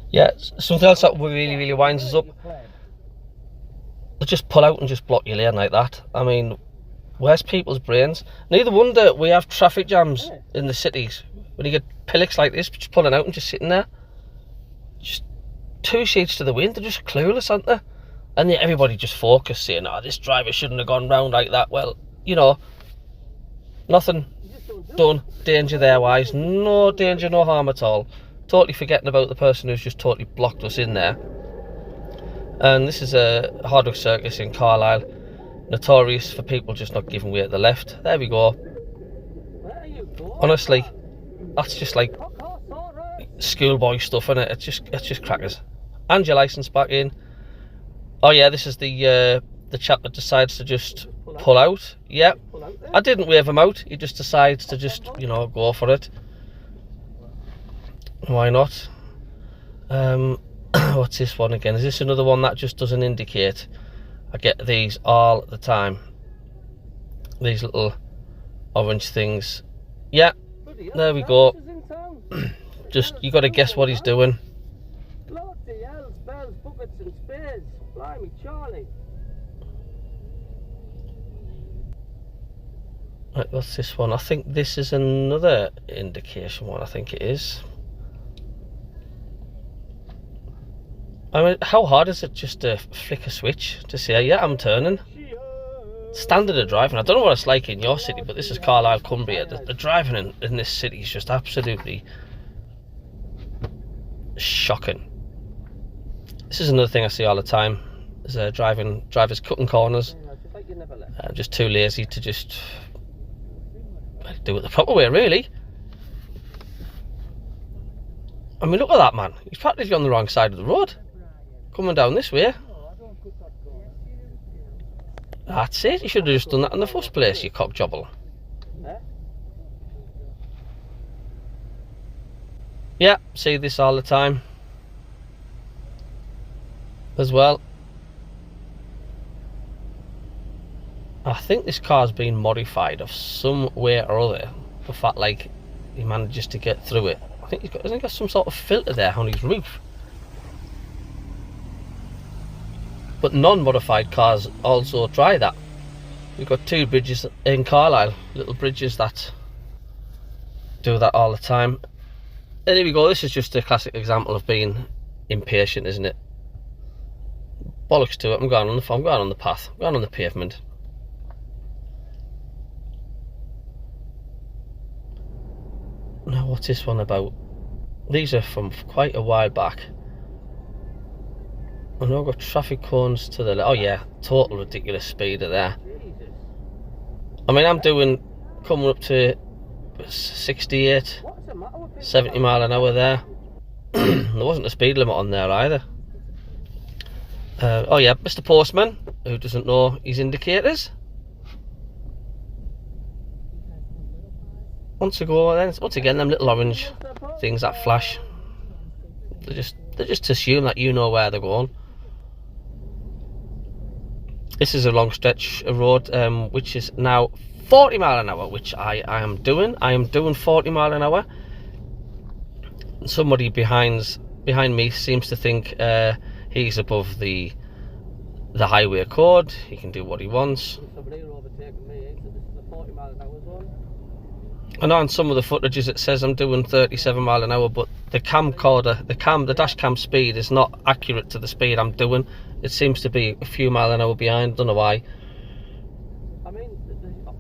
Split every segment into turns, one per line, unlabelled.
Yeah, something else that really winds us up. They just pull out and just block your lane like that. I mean, where's people's brains? Neither wonder we have traffic jams in the cities. When you get pillocks like this, just pulling out and just sitting there. Just two sheets to the wind, they're just clueless, aren't they? And yet everybody just focused saying, oh, this driver shouldn't have gone round like that. Well, you know, nothing done, danger there wise, no danger, no harm at all. Totally forgetting about the person who's just totally blocked us in there. And this is a Hard Rock Circus in Carlisle, notorious for people just not giving way at the left. There we go. Honestly, that's just like schoolboy stuff, isn't it? It's just crackers. And your licence back in. Oh yeah, this is the chap that decides to just pull out. Yeah, I didn't wave him out. He just decides to just, you know, go for it. Why not? What's this one again? Is this another one that just doesn't indicate? I get these all the time. These little orange things. Yeah, there we go. Just, you got to guess what he's doing. Right, what's this one? I think this is another indication one. I think it is. I mean, how hard is it just to flick a switch to say, yeah, I'm turning? Standard of driving. I don't know what it's like in your city, but this is Carlisle, Cumbria. The driving in this city is just absolutely shocking. This is another thing I see all the time. Is drivers cutting corners. Just too lazy to just do it the proper way, really. I mean, look at that man. He's practically on the wrong side of the road. Coming down this way. That's it. You should have just done that in the first place, you cockjobble. Yeah, see this all the time. As well. I think this car's been modified of some way or other. The fact, like, he manages to get through it. I think hasn't he got some sort of filter there on his roof. But non-modified cars also try that. We've got two bridges in Carlisle, little bridges that do that all the time. And here we go. This is just a classic example of being impatient, isn't it? Bollocks to it. I'm going on the path. I'm going on the pavement. Now, what's this one about? These are from quite a while back. I know I've got traffic cones to the left. Oh yeah, total ridiculous speed there. I mean, I'm coming up to 68, 70 mile an hour there. There wasn't a speed limit on there either. Oh yeah, Mr. Postman, who doesn't know his indicators. Once again, them little orange things that flash. They just assume that you know where they're going. This is a long stretch of road, which is now 40 mile an hour, which I am doing. I am doing 40 mile an hour. Somebody behind me seems to think he's above the highway code. He can do what he wants. I know on some of the footages it says I'm doing 37 mile an hour, but the camcorder, the dash cam speed is not accurate to the speed I'm doing. It seems to be a few mile an hour behind, don't know why.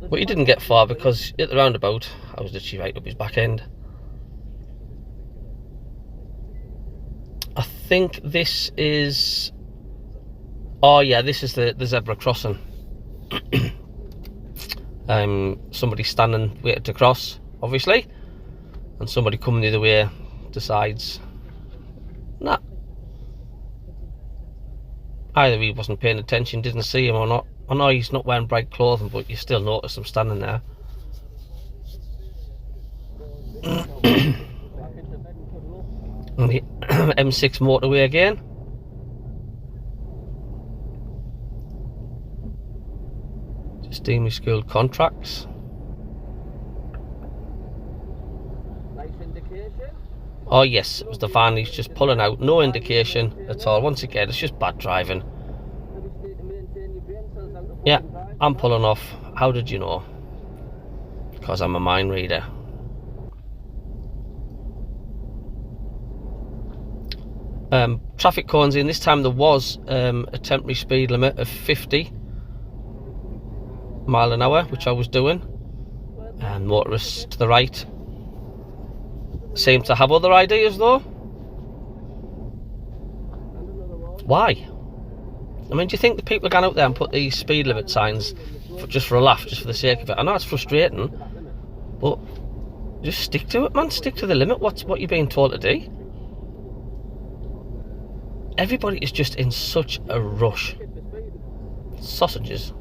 But he didn't get far because at the roundabout I was literally right up his back end. I think this is, oh yeah, this is the zebra crossing. Somebody standing waiting to cross, obviously, and somebody coming the other way decides, nah. Either he wasn't paying attention, didn't see him or not. I know he's not wearing bright clothing, but you still notice him standing there. On the M6 motorway again. Just doing my school contracts.
Nice indication.
Oh yes, it was the van. He's just pulling out, no indication at all. Once again, it's just bad driving. Yeah, I'm pulling off. How did you know? Because I'm a mind reader. Traffic cones in. This time there was a temporary speed limit of 50 mile an hour, which I was doing, and motorists to the right seem to have other ideas though. Why? I mean, do you think the people are going out there and put these speed limit signs just for a laugh, just for the sake of it? I know it's frustrating, but just stick to it, man. Stick to the limit. What you're being told to do. Everybody is just in such a rush. Sausages.